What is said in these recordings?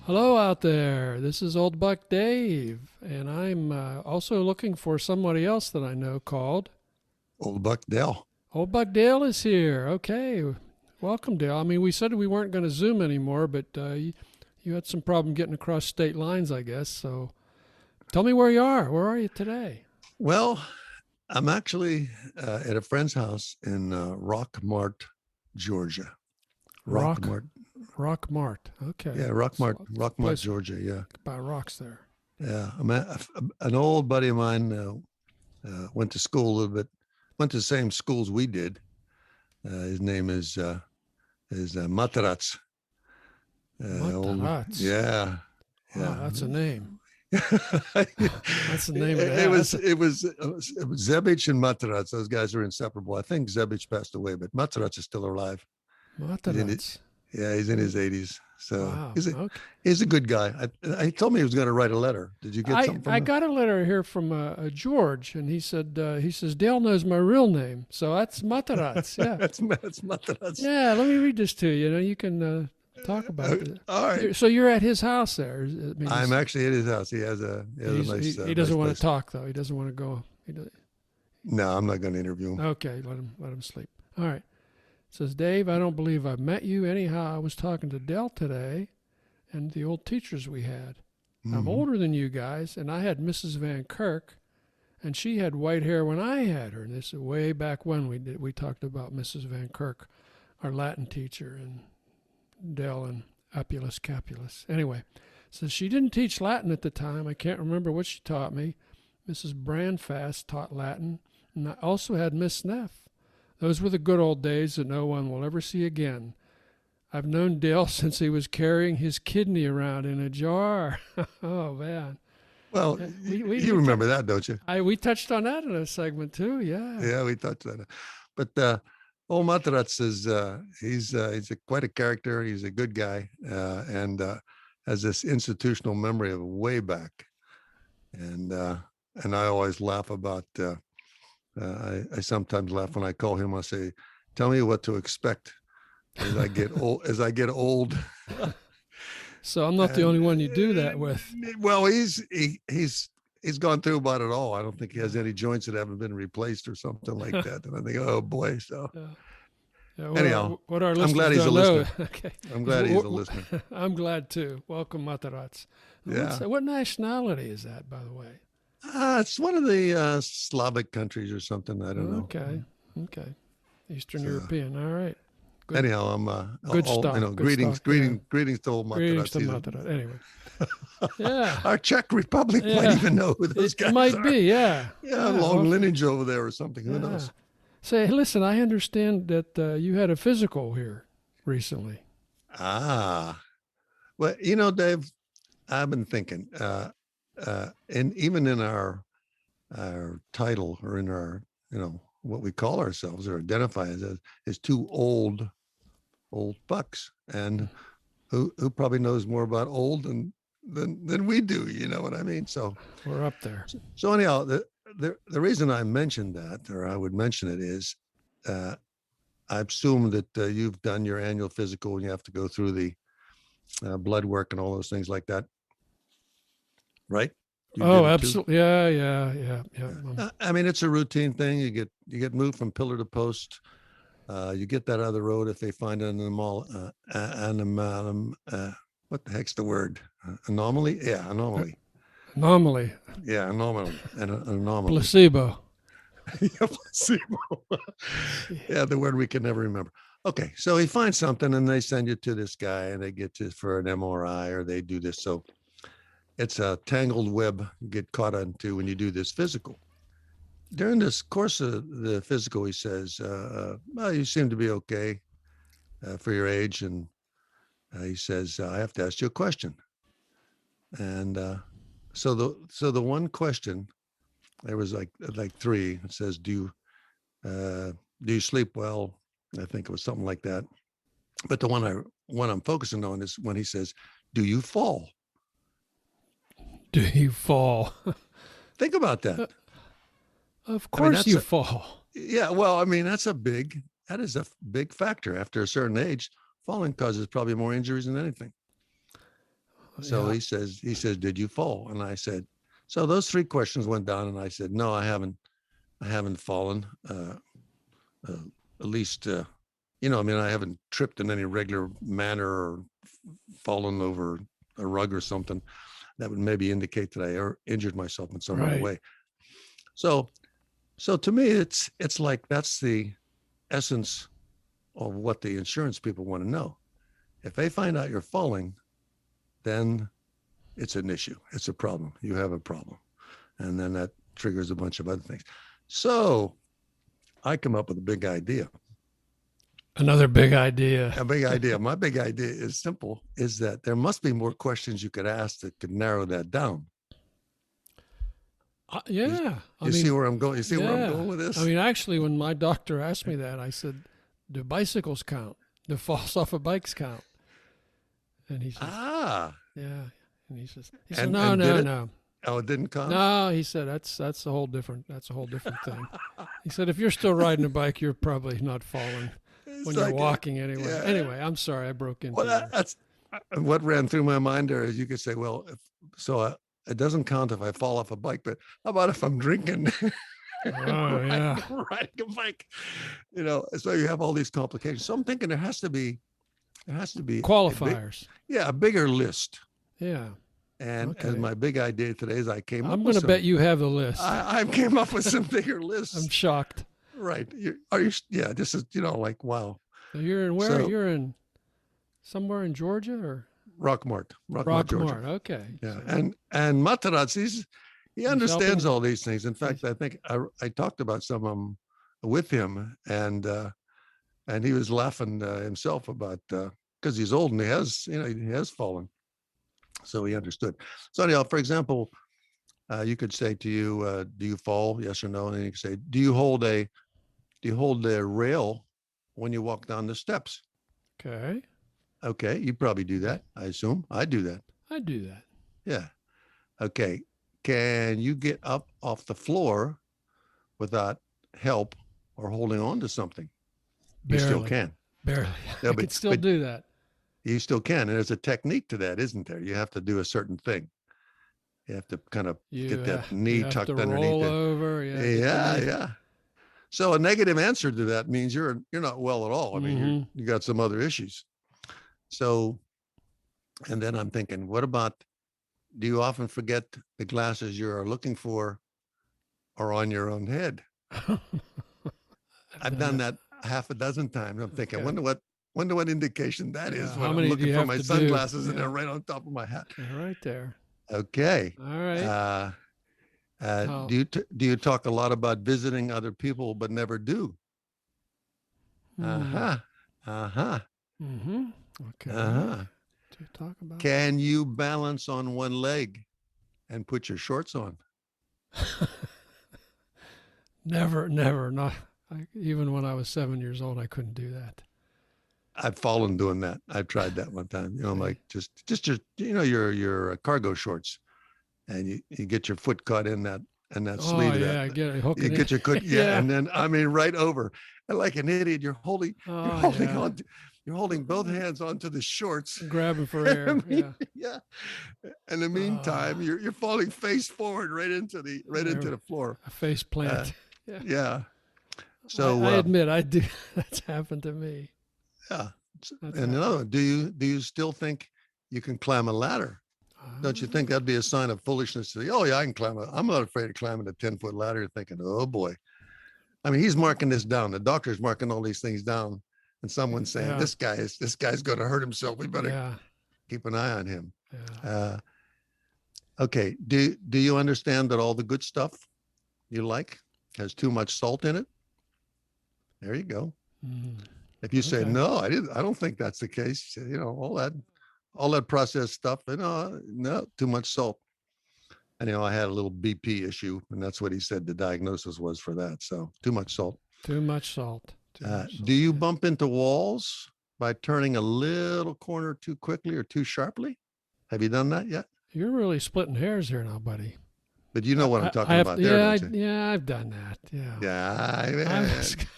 Hello out there. This is Old Buck Dave, and I'm also looking for somebody else that I know called Old Buck Dell. Old Buck Dale is here. Okay, welcome, Dale. I mean, we said we weren't going to Zoom anymore, but you had some problem getting across state lines, I guess. So tell me where you are. Where are you today? Well, I'm actually at a friend's house in Rockmart, Georgia. Rock Rockmart, Rock Mart. Okay, yeah, it's a Rockmart, place Georgia. Yeah, by rocks there. yeah. An old buddy of mine went to school a little bit, went to the same schools we did. His name is Matarats. Old, Matarazzo. yeah, Wow, yeah. that's a name. That's the name of the it house. was it was it was Zebich and Matarazzo. Those guys are inseparable. I think Zebich passed away, but Matarazzo is still alive. He's in it. Matarazzo. Yeah, he's in his 80s. So Wow. Okay. he's a good guy. I told me he was going to write a letter. Did you get I something from I him? got a letter here from George, and he says Dale knows my real name, so that's Matarazzo. Yeah, That's Matarazzo. yeah. Let me read this to you. You know, you can talk about it. All right. So you're at his house there. I mean, I'm actually at his house. He has a he nice doesn't want to place. talk though. He doesn't want to go. No, I'm not going to interview him. Okay, let him sleep. All right. It says Dave, I don't believe I've met you. Anyhow, I was talking to Dell today, and the old teachers we had. I'm Mhm. older than you guys, and I had Mrs. Van Kirk, and she had white hair when I had her. And this is way back when we talked about Mrs. Van Kirk, our Latin teacher, and Dell and Apulus Capulus. Anyway, so she didn't teach Latin at the time. I can't remember what she taught me. Mrs. Brandfast taught Latin, and I also had Miss Neff. Those were the good old days that no one will ever see again. I've known Dale since he was carrying his kidney around in a jar. Oh man. Well, Yeah, you remember that, don't you? we touched on that in a segment too. Yeah. Yeah, we touched on it. But old Matarazzo is he's quite a character. He's a good guy and has this institutional memory of way back. And I always laugh about. I sometimes laugh when I call him. I say, "Tell me what to expect as I get old." As I get old, So I'm not the and only one you do that with. well, he's gone through about it all. I don't think he has any joints that haven't been replaced or something like that. And I think, oh boy. So Yeah. Yeah, anyhow, what our I'm listeners glad he's a don't know. listener. Okay. I'm glad he's a listener. I'm glad too. Welcome, Matarazzo. Yeah. What nationality is that, by the way? It's one of the Slavic countries or something. I don't know. Okay. Okay. Eastern So, European. All right. Good. anyhow, I'm Good all, stuff. Good greetings, stuff. Yeah. greetings to old Greetings to Matarazzo. Matarazzo. Anyway. Yeah. Our Czech Republic might Yeah. even know who those It guys might are. be. Yeah. Yeah, Yeah. long Well, lineage over there or something. Who yeah. knows? Say, listen, I understand that you had a physical here recently. Ah, well, Dave, I've been thinking, and even in our title or in our, what we call ourselves or identify as is two old bucks, and who probably knows more about old than we do. You know what I mean? So We're up there. so anyhow, the reason I mentioned that, or I would mention it, is uh, I assume that you've done your annual physical and you have to go through the blood work and all those things like that, right? You did Oh, it too. absolutely. Yeah, yeah, yeah, yeah. I mean, it's a routine thing. You get moved from pillar to post. You get that other road if they find an what the heck's the word? Anomaly? Yeah, anomaly. Anomaly. Yeah, anomaly. An anomaly. Placebo. Yeah, placebo. Yeah, the word we can never remember. Okay, so he finds something and they send you to this guy and they get you for an MRI or they do this. So it's a tangled web you get caught into when you do this physical. During this course of the physical, he says, well, you seem to be okay for your age. And he says, I have to ask you a question. And so the one question, there was like three. It says, do you sleep well? I think it was something like that. But the one I'm focusing on is when he says, do you fall? Do you fall? Think about that. Of I mean, course you fall. yeah. Well, I mean, that is a big factor. After a certain age, falling causes probably more injuries than anything. So Yeah. he says, did you fall? And I said, so those three questions went down, and I said, no, I haven't fallen. At least, I mean, I haven't tripped in any regular manner or fallen over a rug or something that would maybe indicate that I injured myself in some other Right. way. So to me, it's like that's the essence of what the insurance people want to know. If they find out you're falling, then it's an issue. It's a problem. You have a problem. And then that triggers a bunch of other things. So I come up with a big idea. Another big idea. A big idea. My big idea is simple, is that there must be more questions you could ask that could narrow that down. Yeah. You see where I'm going? You see where I'm going with this? I mean, actually, when my doctor asked me that, I said, do bicycles count? Do falls off of bikes count? And he said, yeah. And he says, no. Oh, it didn't count? No, he said, that's a whole different thing. He said, if you're still riding a bike, you're probably not falling when you're walking anyway. Yeah. Anyway, I'm sorry I broke into that's what ran through my mind there is you could say, well, it doesn't count if I fall off a bike, but how about if I'm drinking? Riding a bike, so you have all these complications. So I'm thinking there has to be qualifiers. A bigger list. Yeah. And my big idea today is I'm going to bet you have the list. I came up with some bigger lists. I'm shocked. Right. Are you? Yeah. This is, like, wow. So you're in where? So, you're in somewhere in Georgia or? Rockmart, Georgia. Okay. Yeah. So, and Materazzi, he understands all these things. In fact, I think I talked about some of them with him, and he was laughing himself about because he's old and he has fallen, so he understood. So anyhow, for example, you could say to you, "Do you fall? Yes or no?" And then you could say, "Do you hold a rail when you walk down the steps?" Okay. Okay, you probably do that, I assume. I do that. I do that. Yeah. Okay. Can you get up off the floor without help or holding on to something? Barely. You still can. Barely. I can still do that. You still can. And there's a technique to that, isn't there? You have to do a certain thing. You have to kind of get that knee tucked underneath roll it. Over. Yeah. So a negative answer to that means you're not well at all. I mean, you got some other issues. So, and then I'm thinking, what about, do you often forget the glasses you're looking for are on your own head? I've done that half a dozen times. I'm thinking, wonder what indication that is when I'm looking for my sunglasses and they're right on top of my hat. They're right there. Okay. All right. Do you talk a lot about visiting other people but never do? Mm-hmm. Okay. To talk about. Can you balance on one leg and put your shorts on? Never. Not even when I was 7 years old, I couldn't do that. I've fallen doing that. I've tried that one time. Like just your cargo shorts, and you get your foot caught in that sleeve. Oh yeah, I get it. You get your foot, and then right over, and like an idiot, you're holding on. You're holding both hands onto the shorts, grabbing for air. Yeah. In the meantime, you're falling face forward right into the floor. A face plant. Yeah. So I admit I do. That's happened to me. Yeah. And another one, do you still think you can climb a ladder? Don't you think that'd be a sign of foolishness to say, oh yeah, I can climb I'm not afraid of climbing a 10-foot ladder, thinking, oh boy. I mean, he's marking this down. The doctor's marking all these things down. And someone's saying, this guy's going to hurt himself. We better keep an eye on him. Yeah. Okay. Do you understand that all the good stuff you like has too much salt in it? There you go. If you say, no, I don't think that's the case. All that processed stuff, no, too much salt. And, I had a little BP issue, and that's what he said the diagnosis was for that. So too much salt. Too much salt. Do you bump into walls by turning a little corner too quickly or too sharply? Have you done that yet? You're really splitting hairs here now, buddy. But you know what I'm talking about there, don't you? Yeah, I've done that. Yeah. Yeah,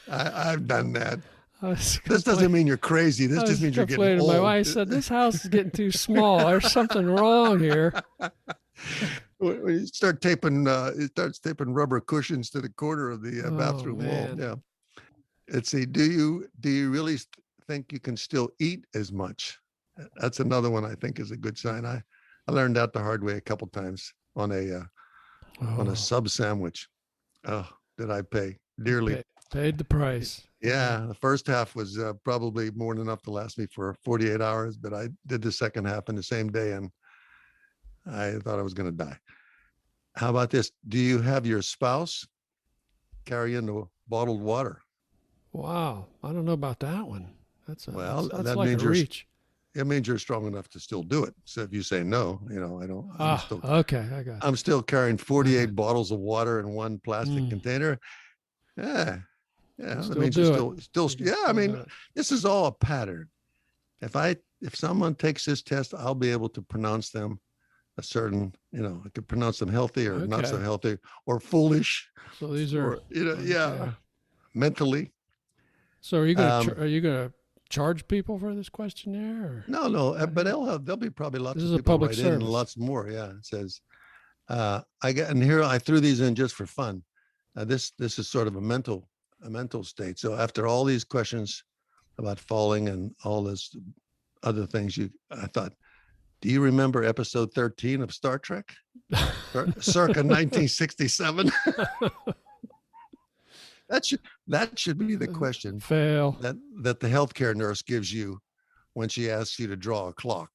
I've done that. This doesn't mean you're crazy. This just means you're getting old. My wife said, this house is getting too small. There's something wrong here. You start taping, it starts taping rubber cushions to the corner of the bathroom wall. Yeah. Let's see. Do you really think you can still eat as much? That's another one I think is a good sign. I learned that the hard way a couple times on a sub sandwich. Oh, did I pay dearly? Paid the price. Yeah, the first half was probably more than enough to last me for 48 hours, but I did the second half in the same day, and I thought I was going to die. How about this? Do you have your spouse carry in the bottled water? Wow, I don't know about that one. That's that like means a reach. It means you're strong enough to still do it. So if you say no, I don't. Okay, I got it. I'm still carrying 48 bottles of water in one plastic container. Yeah. That means you're still. Yeah, I mean, this is all a pattern. If someone takes this test, I'll be able to pronounce them a certain, I could pronounce them healthy or not so healthy or foolish. So these are, mentally. So are you gonna charge people for this questionnaire? Or? No, but there'll be probably lots of people write in and lots more. Yeah, it says, and here I threw these in just for fun. This is sort of a mental state. So after all these questions about falling and all this other things, I thought, do you remember episode 13 of Star Trek? Circa 1967. That should be the question. Fail. That the healthcare nurse gives you when she asks you to draw a clock.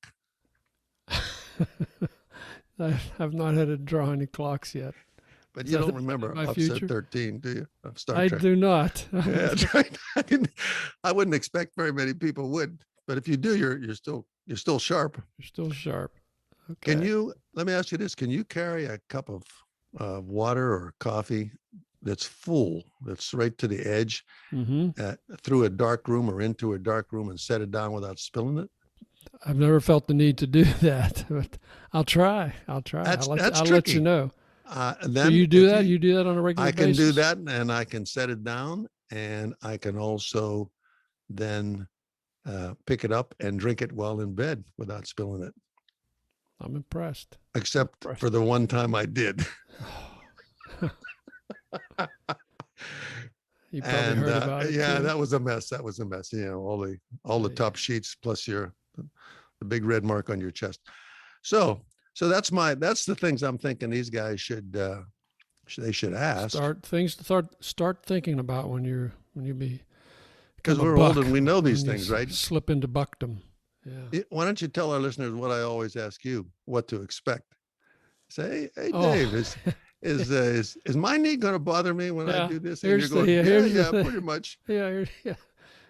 I've not had to draw any clocks yet. But you don't remember episode 13, do you? Of Star Trek? I do not. Yeah, I wouldn't expect very many people would, but if you do, you're still sharp. You're still sharp. Okay. Let me ask you this: can you carry a cup of water or coffee that's full, that's right to the edge, through a dark room or into a dark room and set it down without spilling it? I've never felt the need to do that, but I'll try. I'll let you know. So you do that? You do that on a regular basis? I can do that, and I can set it down, and I can also then pick it up and drink it while in bed without spilling it. I'm impressed. Except for the one time I did. You probably heard about it. Yeah, too. That was a mess. All the top sheets plus the big red mark on your chest. So that's the things I'm thinking these guys should ask. Start thinking about when you be, because we're old and we know these things, right? Slip into buckdom. Yeah. Why don't you tell our listeners what I always ask you, what to expect? Say, hey Dave, is my knee going to bother me when I do this? And you're going, pretty much. Yeah.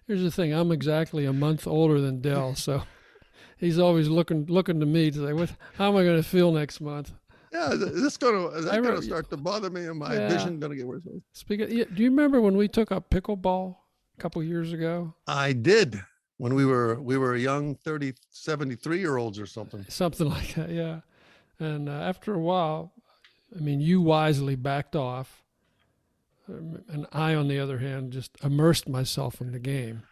Here's the thing. I'm exactly a month older than Dell, so he's always looking to me to say, how am I going to feel next month? Yeah, is that going to start to bother me? And my vision going to get worse? Do you remember when we took up pickleball a couple years ago? I did. When we were young 73-year-olds or something. Something like that, yeah. And after a while, I mean, you wisely backed off. And I, on the other hand, just immersed myself in the game.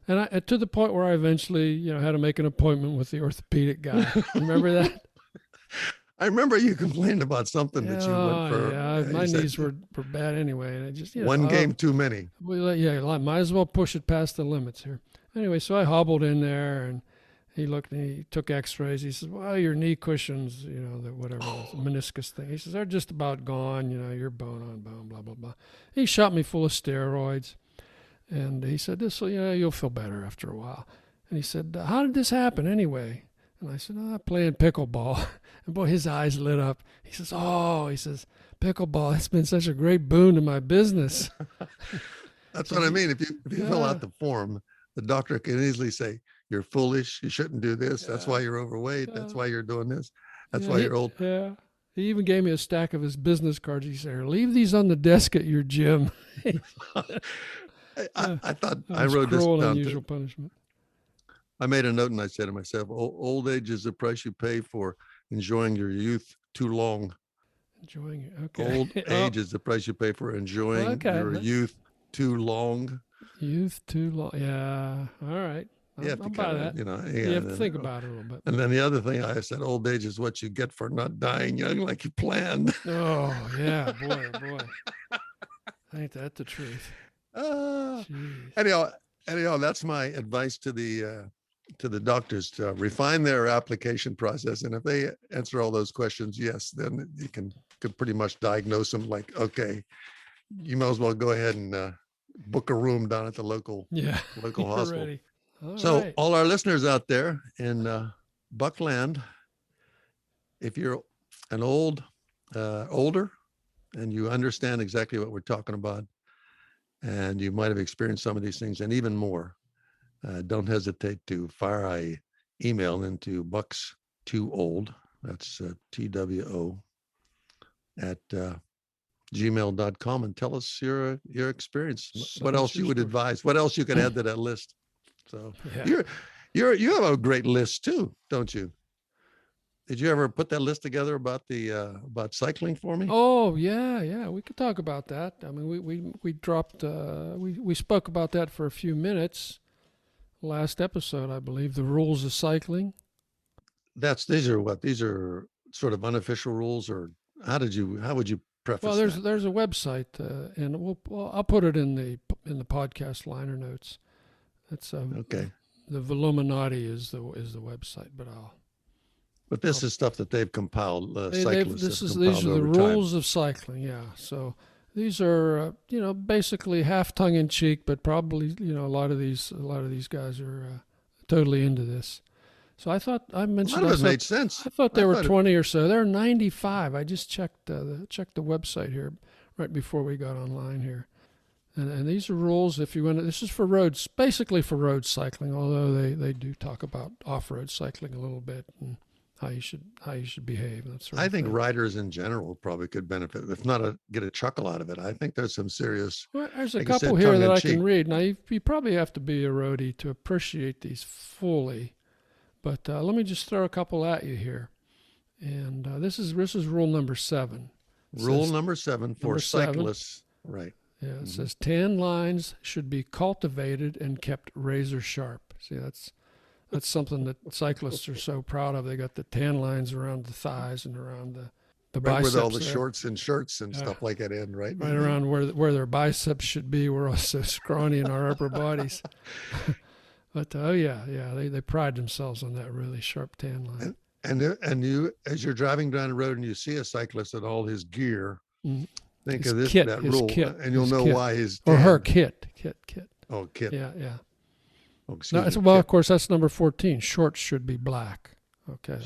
And to the point where I eventually, had to make an appointment with the orthopedic guy. Remember that? I remember you complained about something that you went for. Yeah, my knees were bad anyway. And I just, one game too many. Might as well push it past the limits here. Anyway, so I hobbled in there, and he looked and he took x-rays. He says, well, your knee cushions, the meniscus thing. He says, they're just about gone, you're bone on bone, blah, blah, blah. He shot me full of steroids. And he said, you'll feel better after a while. And he said, how did this happen anyway? And I said, I'm playing pickleball. And boy, his eyes lit up. He says, pickleball, it's been such a great boon to my business. That's what I mean. If you fill out the form, the doctor can easily say, you're foolish. You shouldn't do this. Yeah. That's why you're overweight. That's why you're doing this. That's why you're old. Yeah. He even gave me a stack of his business cards. He said, leave these on the desk at your gym. I thought I wrote this down. Unusual punishment. I made a note and I said to myself, old age is the price you pay for enjoying your youth too long. Enjoying it. Okay. Old age is the price you pay for enjoying your youth too long. Youth too long. Yeah. All right. You have to I'll buy kind that. of, You have to then, think about it a little bit. and then the other thing I said, old age is what you get for not dying young like you planned. Oh, yeah. Boy, oh boy. Ain't that the truth? Jeez. anyhow, that's my advice to the doctors to refine their application process. And if they answer all those questions, yes, then you could pretty much diagnose them like, okay, you might as well go ahead and book a room down at the local Yeah. You're hospital. ready. All So right. all our listeners out there in Buckland, if you're an older, and you understand exactly what we're talking about, and you might have experienced some of these things and even more, don't hesitate to fire an email into BUCKSTWOOLD. That's TWO at gmail.com, and tell us your experience. What else you would advise? What else you could add to that list? So yeah. you have a great list too, don't you? Did you ever put that list together about about cycling for me? Oh yeah. We could talk about that. I mean, we dropped we spoke about that for a few minutes last episode, I believe. The rules of cycling. These are sort of unofficial rules, or how would you preface Well, that? there's a website, and I'll put it in the podcast liner notes. It's Okay. The Voluminati is the website, but But this is stuff that they've compiled. these are the rules of cycling. Yeah. So these are basically half tongue in cheek, but probably a lot of these guys are totally into this. So I thought I mentioned. A lot of it made sense. I thought there were 20 or so. There are 95. I just checked the website here right before we got online here. And these are rules if you want to. This is for roads, basically for road cycling, although they do talk about off-road cycling a little bit and how you should behave. That sort of I think thing. riders in general probably could benefit, if not get a chuckle out of it. I think there's some serious. Well, there's a like you couple said, here that I tongue-in-cheek. can read. Now you probably have to be a roadie to appreciate these fully, but let me just throw a couple at you here. And this is rule number 7. Rule number 7 for cyclists, right? Yeah, it says tan lines should be cultivated and kept razor sharp. See, that's something that cyclists are so proud of. They got the tan lines around the thighs and around the biceps. With all the shorts and shirts and stuff like that in, right? Right around where their biceps should be. We're all so scrawny in our upper bodies. But they pride themselves on that really sharp tan line. And you, as you're driving down the road and you see a cyclist in all his gear, think his of this kit, that his rule, kit, and you'll know kit. why his or her kit. Oh, kit. Yeah. Oh, Of course, that's number 14. Shorts should be black. Okay.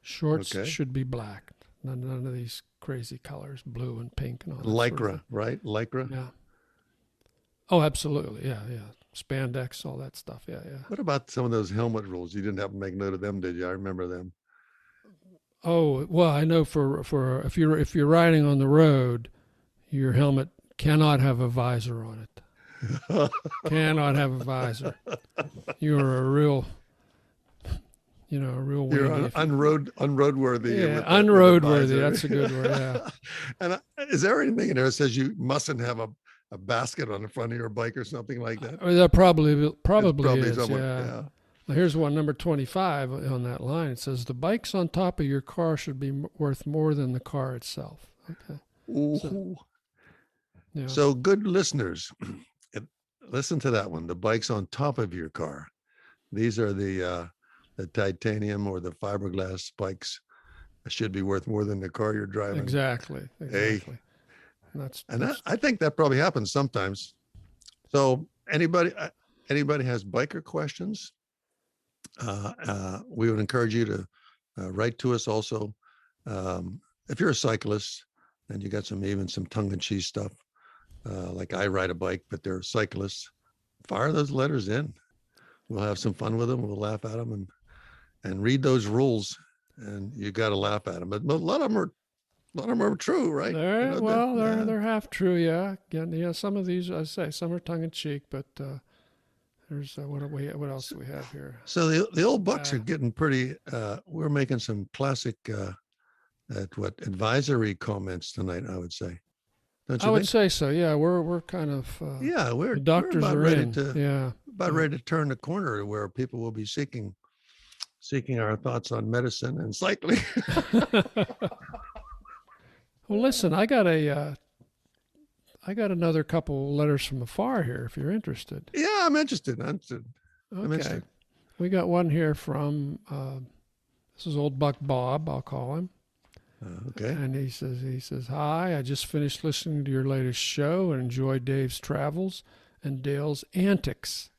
Shorts should be black. None of these crazy colors, blue and pink and all that. Lycra, sort of right? Lycra. Yeah. Oh, absolutely. Yeah. Spandex, all that stuff. Yeah. What about some of those helmet rules? You didn't have to make note of them, did you? I remember them. Oh, well, I know for if you're riding on the road, your helmet cannot have a visor on it. Cannot have a visor. You're a real You're weenie. unroadworthy. Yeah, unroadworthy. That's a good word. Yeah. And is there anything in there that says you mustn't have a basket on the front of your bike or something like that? That probably is. Someone, yeah. Well, here's one, number 25 on that line. It says the bikes on top of your car should be worth more than the car itself. Okay. So good listeners, listen to that one. The bikes on top of your car. These are the titanium or the fiberglass bikes. Should be worth more than the car you're driving. Exactly. Hey. That's I think that probably happens sometimes. So anybody has biker questions, we would encourage you to write to us also. If you're a cyclist and you got some tongue-in-cheek stuff, like I ride a bike, but they're cyclists, fire those letters in. We'll have some fun with them. We'll laugh at them and read those rules, and you got to laugh at them. But a lot of them are true, right? They're half true. Yeah. Yeah. Some of these, I say, some are tongue in cheek, but there's what else do we have here? So the old bucks are getting pretty. We're making some classic advisory comments tonight, I would say. Don't I you would think? say so. Yeah, we're kind of Yeah, the we're doctors about are ready in. to Yeah. turn the corner to where people will be seeking our thoughts on medicine and cycling. Well, listen, I got another couple letters from afar here. If you're interested. Yeah, I'm interested. I'm Okay, interested. we got one here from this is old Buck Bob. I'll call him. Okay. And he says, hi, I just finished listening to your latest show and enjoyed Dave's travels and Dale's antics.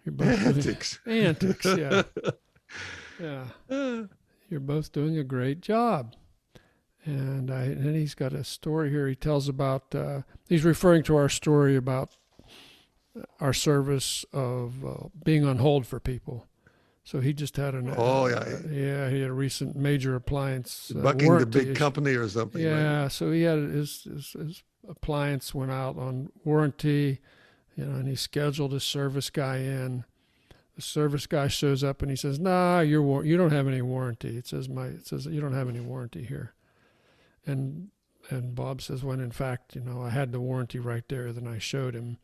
You're both doing Antics. antics, yeah. Yeah. You're both doing a great job. And then he's got a story here he tells about, he's referring to our story about our service of being on hold for people. So he just had Yeah. He had a recent major appliance Bucking the big issue. company or something. Yeah, Right? so he had his appliance went out on warranty, and he scheduled his service guy in. The service guy shows up and he says, "Nah, you don't have any warranty." It says you don't have any warranty here. And Bob says, when in fact, I had the warranty right there. Then I showed him.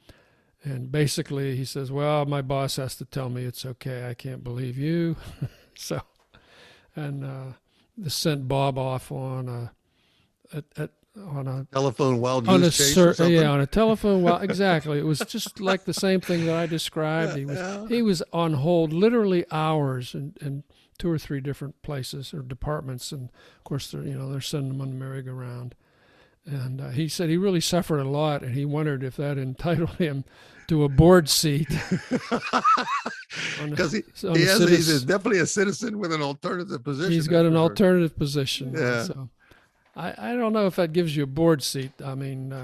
And basically he says, well, my boss has to tell me it's okay. I can't believe you. So, and this sent Bob off on a Telephone wild goose chase or something? Yeah, on a telephone. Well, exactly. It was just like the same thing that I described. He was on hold literally hours in 2 or 3 different places or departments, and of course they're sending him on the merry-go-round. And he said he really suffered a lot, and he wondered if that entitled him to a board seat. Because he's definitely a citizen with an alternative position. He's got an alternative position. Yeah. So I don't know if that gives you a board seat. I mean,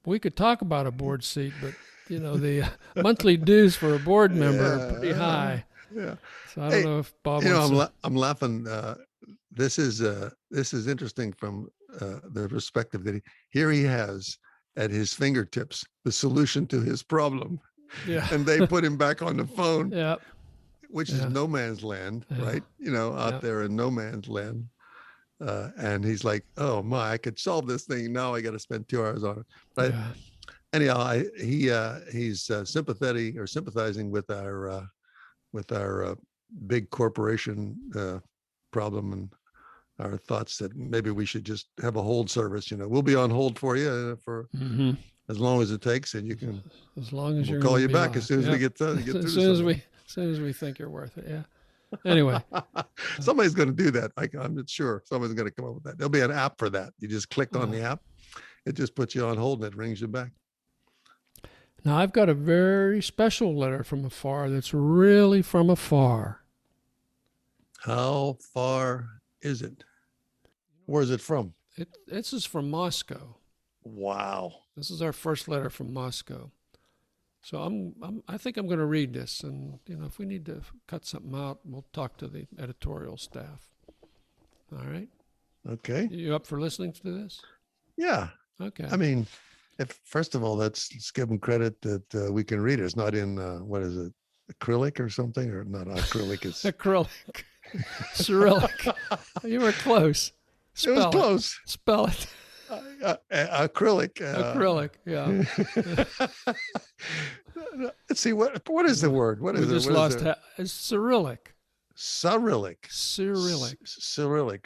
we could talk about a board seat, but the monthly dues for a board member are pretty high. Yeah. So I don't know if Bob. I'm laughing. This is interesting from the perspective that here he has at his fingertips the solution to his problem. Yeah. And they put him back on the phone. Yeah. Which is no man's land, right? Out there in no man's land. And he's like, oh my, I could solve this thing. Now I got to spend 2 hours on it. But anyhow, he's sympathetic or sympathizing with our big corporation problem and our thoughts that maybe we should just have a hold service. We'll be on hold for you for as long as it takes, and you can we'll call you back as soon as we get through. As soon as we think you're worth it. Yeah. Anyway, somebody's going to do that. I'm sure somebody's going to come up with that. There'll be an app for that. You just click on the app. It just puts you on hold and it rings you back. Now I've got a very special letter from afar that's really from afar. How far is it? Where is it from? This is from Moscow. Wow. This is our first letter from Moscow. So I think I'm going to read this, and if we need to cut something out, we'll talk to the editorial staff. All right. Okay. You up for listening to this? Yeah. Okay. I mean, first of all, let's give them credit that we can read it. It's not in what is it, acrylic or something, or not acrylic? It's acrylic, Cyrillic. You were close. It was close. Spell it. Acrylic. Acrylic. Yeah. Let's see what is the word. What is it? We just lost. It's Cyrillic. Cyrillic. Cyrillic.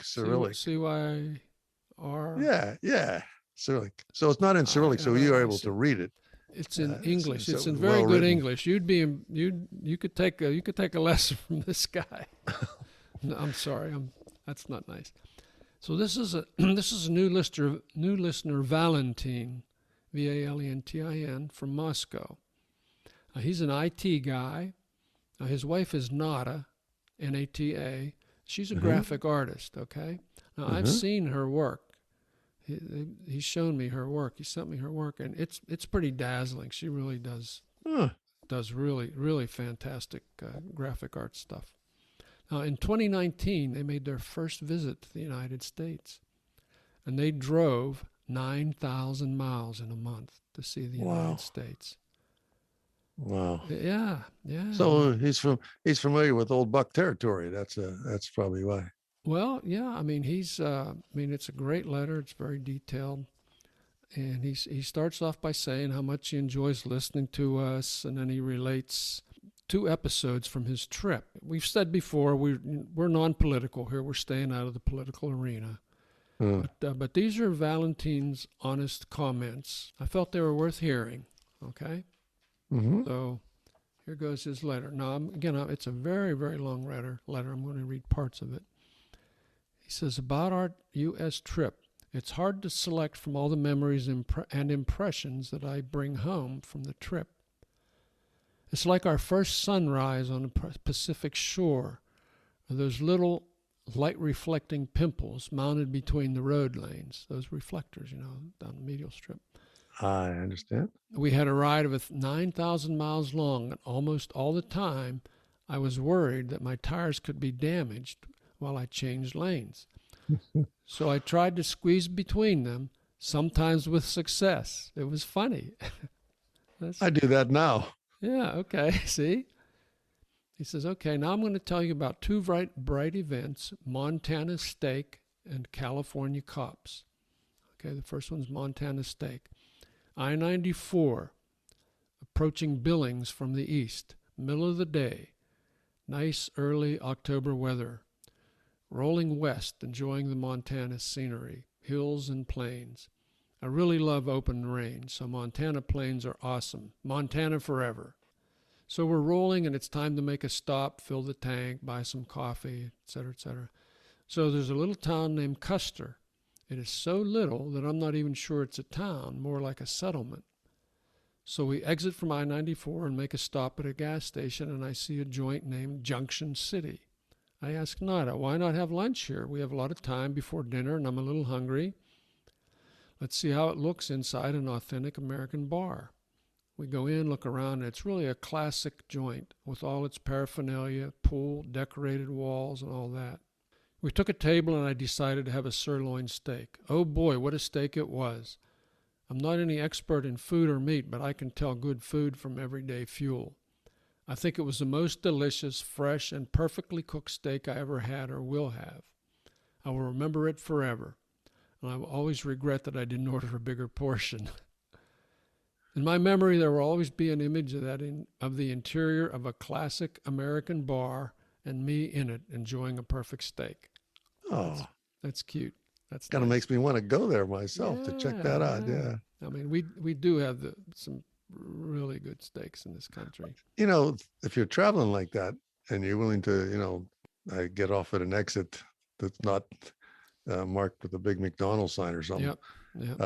Cyrillic. C-Y-R. Yeah. Cyrillic. So it's not in Cyrillic, so you are able to read it. It's in English. It's in very good English. You could take a lesson from this guy. No, I'm sorry. That's not nice. So this is a new listener Valentin, Valentin from Moscow. He's an IT guy. His wife is Nata, Nata. She's a graphic artist. Okay. Now I've seen her work. He's shown me her work. He sent me her work, and it's pretty dazzling. She really does really, really fantastic graphic art stuff. Now, in 2019, they made their first visit to the United States, and they drove 9,000 miles in a month to see the United States. Wow. Yeah. So he's familiar with old Buck territory. That's probably why. Well, yeah. I mean, it's a great letter. It's very detailed, And he starts off by saying how much he enjoys listening to us, and then he relates 2 episodes from his trip. We've said before, we're non-political here. We're staying out of the political arena. But these are Valentin's honest comments. I felt they were worth hearing, okay? Mm-hmm. So here goes his letter. Now, it's a very, very long letter. I'm going to read parts of it. He says, about our U.S. trip, it's hard to select from all the memories and impressions that I bring home from the trip. It's like our first sunrise on the Pacific shore, or those little light-reflecting pimples mounted between the road lanes, those reflectors, down the medial strip. I understand. We had a ride of 9,000 miles long, and almost all the time I was worried that my tires could be damaged while I changed lanes. So I tried to squeeze between them, sometimes with success. It was funny. I do that now. Yeah, okay, see? He says, okay, now I'm going to tell you about 2 bright events, Montana steak and California cops. Okay, the first one's Montana steak. I-94, approaching Billings from the east, middle of the day, nice early October weather. Rolling west, enjoying the Montana scenery, hills and plains. I really love open range, so Montana plains are awesome. Montana forever. So we're rolling, and it's time to make a stop, fill the tank, buy some coffee, etc., etc. So there's a little town named Custer. It is so little that I'm not even sure it's a town, more like a settlement. So we exit from I-94 and make a stop at a gas station, and I see a joint named Junction City. I ask Nada, why not have lunch here? We have a lot of time before dinner, and I'm a little hungry. Let's see how it looks inside an authentic American bar. We go in, look around, and it's really a classic joint with all its paraphernalia, pool, decorated walls, and all that. We took a table, and I decided to have a sirloin steak. Oh boy, what a steak it was. I'm not any expert in food or meat, but I can tell good food from everyday fuel. I think it was the most delicious, fresh, and perfectly cooked steak I ever had or will have. I will remember it forever, and I will always regret that I didn't order a bigger portion. In my memory, there will always be an image of of the interior of a classic American bar and me in it enjoying a perfect steak. Oh, that's cute. That's kind of nice. makes me want to go there myself to check that out. Yeah. I mean, we do have some really good steaks in this country. If you're traveling like that and you're willing to, get off at an exit that's not marked with a big McDonald's sign or something. Yep.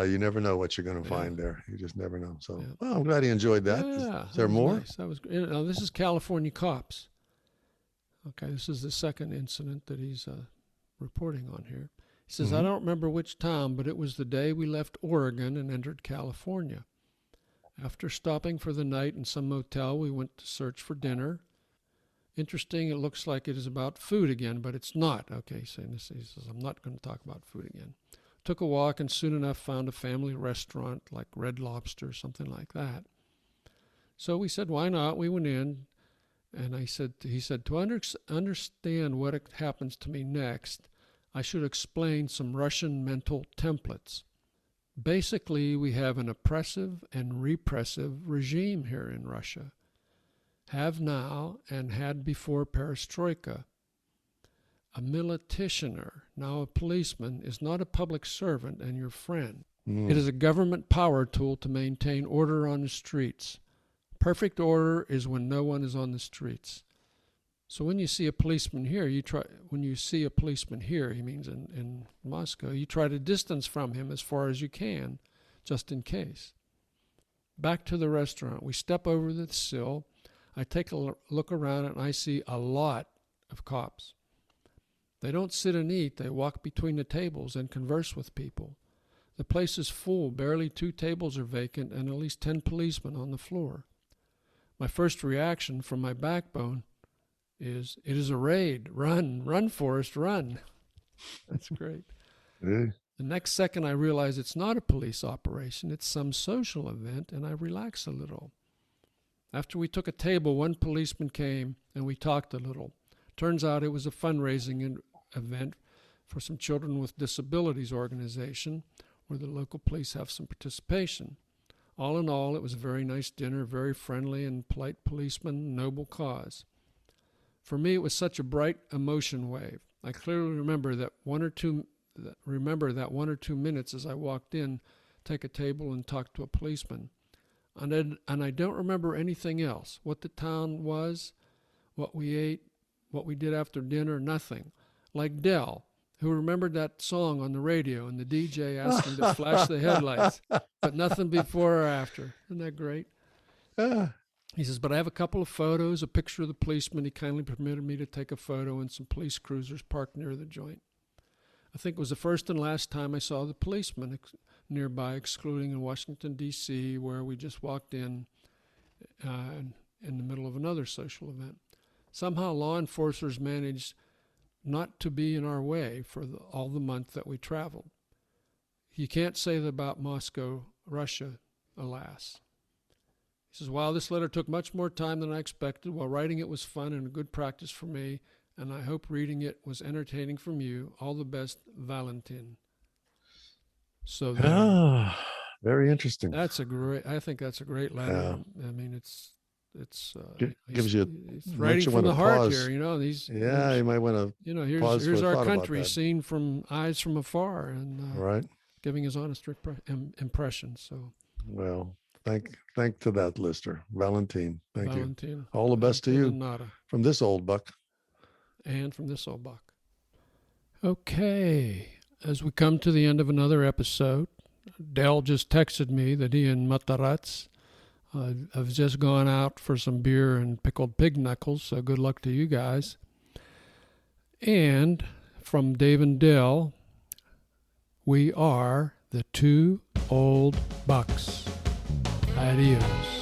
You never know what you're going to find there. You just never know. So, well, I'm glad he enjoyed that. Yeah, is there more? Nice. That was great. Now, this is California cops. Okay, this is the second incident that he's reporting on here. He says, I don't remember which town, but it was the day we left Oregon and entered California. After stopping for the night in some motel, we went to search for dinner. Interesting, it looks like it is about food again, but it's not. Okay, so he says, I'm not going to talk about food again. Took a walk and soon enough found a family restaurant like Red Lobster, something like that. So we said, why not? We went in, and he said, to understand what happens to me next, I should explain some Russian mental templates. Basically, we have an oppressive and repressive regime here in Russia. Have now and had before perestroika. A militiationer, now a policeman, is not a public servant and your friend. It is a government power tool to maintain order on the streets. Perfect order is when no one is on the streets. So when you see a policeman here, he means in Moscow, you try to distance from him as far as you can, just in case. Back to the restaurant. We step over the sill. I take a look around and I see a lot of cops. They don't sit and eat. They walk between the tables and converse with people. The place is full. Barely 2 tables are vacant and at least 10 policemen on the floor. My first reaction from my backbone is, it is a raid. Run, Forrest, run. That's great. Really? The next second I realize it's not a police operation. It's some social event, and I relax a little. After we took a table, one policeman came and we talked a little. Turns out it was a fundraising event for some Children with Disabilities organization. where the local police have some participation. All in all, it was a very nice dinner, very friendly and polite policemen, noble cause. For me, it was such a bright emotion wave. I clearly remember that one or two minutes as I walked in, take a table and talk to a policeman. And I don't remember anything else. What the town was, what we ate, what we did after dinner, nothing. Like Dell, who remembered that song on the radio and the DJ asked him to flash the headlights, but nothing before or after. Isn't that great? He says, but I have a couple of photos, a picture of the policeman. He kindly permitted me to take a photo and some police cruisers parked near the joint. I think it was the first and last time I saw the policeman nearby, excluding in Washington, D.C., where we just walked in the middle of another social event. Somehow law enforcers managed not to be in our way for all the month that we traveled. You can't say that about Moscow, Russia, alas. He says, wow, this letter took much more time than I expected. While writing it was fun and a good practice for me, and I hope reading it was entertaining from you. All the best, Valentin. So very interesting. I think that's a great letter. Yeah. I mean, it's gives you he's writing from the heart here, you know. You might want to. You know, here's our country seen from eyes from afar, and right, giving his honest impression. So well, thank to that listener, Valentin. Thank Valentin. You. All the best to you from this old buck. And from this old buck. Okay, as we come to the end of another episode, Dell just texted me that he and Matarazz have just gone out for some beer and pickled pig knuckles, so good luck to you guys. And from Dave and Dell, we are the 2 old bucks. Adios.